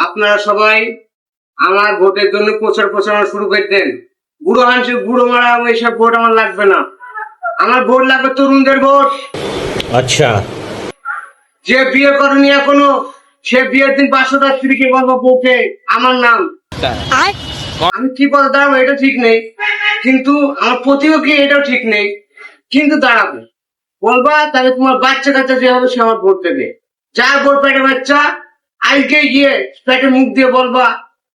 আপনারা সবাই আমার ভোটের জন্য প্রচার প্রচারণা শুরু করে দেন। বুড়ো হাঁসে বুড়ো মারা এইসব ভোট আমার লাগবে না। আমার ভোট লাগবে তরুণদের ভোট। আচ্ছা, যে বিয়ে করেনি এখনো, সে বিয়ের দিন 500 টাকা স্ত্রীকে বলবো বউকে আমার নাম। আমি কি পথে দাঁড়াবো এটা ঠিক নেই, কিন্তু আমার প্রতিপক্ষে এটাও ঠিক নেই, কিন্তু দাঁড়াবো। বলবা তাহলে তোমার বাচ্চা কাচ্চা যে হবে সে আমার ভোট দেবে। যার ভোট পেটে বাচ্চা আজকে গিয়ে পেটে মুখ দিয়ে বলবা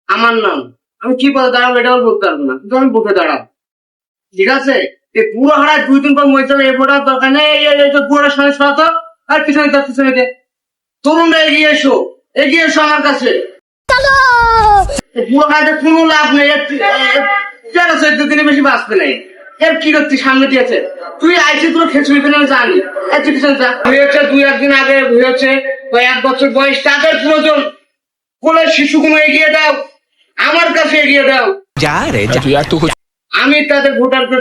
আমার নাম। আমি কি পথে দাঁড়াবো এটাও বলতে পারবো না, কিন্তু আমি ভোটে দাঁড়াবো। ঠিক আছে? এই পুরো হারায় 2 দিন পর মরে যাবে, এই ভোটার দরকার নেই। এই পুরোটার সঙ্গে সরাতো আর পিছনে তার পিছনে দে। তোমরা এগিয়ে এসো আমার কাছে। পুরো হারাতে কোনো লাভ নেই, 13-14 দিনে বেশি বাঁচবে নাই। এর কি করছিস সামনে দিয়েছে? তুই আইসি তোর খেচুড়ি কিনে জানি হয়েছে 2-1 দিন আগে হয়েছে। 1 বছর বয়স তাদের প্রয়োজন কোলে শিশুগুলো এগিয়ে দাও, আমার কাছে এগিয়ে দাও। আমি তাদের ভোটারকে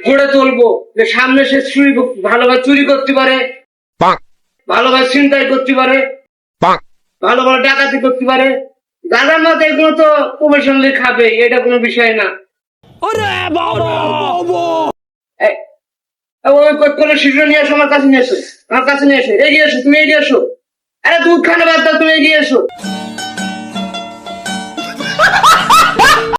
গড়ে তুলবো যে সামনে সে ভালোভাবে চুরি করতে পারে, ভালোভাবে ছিনতাই করতে পারে, ভালোভাবে ডাকাতি করতে পারে। দাদার মতো এগুলো তো প্রফেশনালি খাবে, এটা কোনো বিষয় না। ওই কোলে শিশু নিয়ে এসো, আমার কাছে নিয়ে এসো, আমার কাছে নিয়ে এসো, এগিয়ে এসো, তুমি এগিয়ে এসো। আরে দুধ খানে বাদ দাও, তুমি এগিয়ে এসো।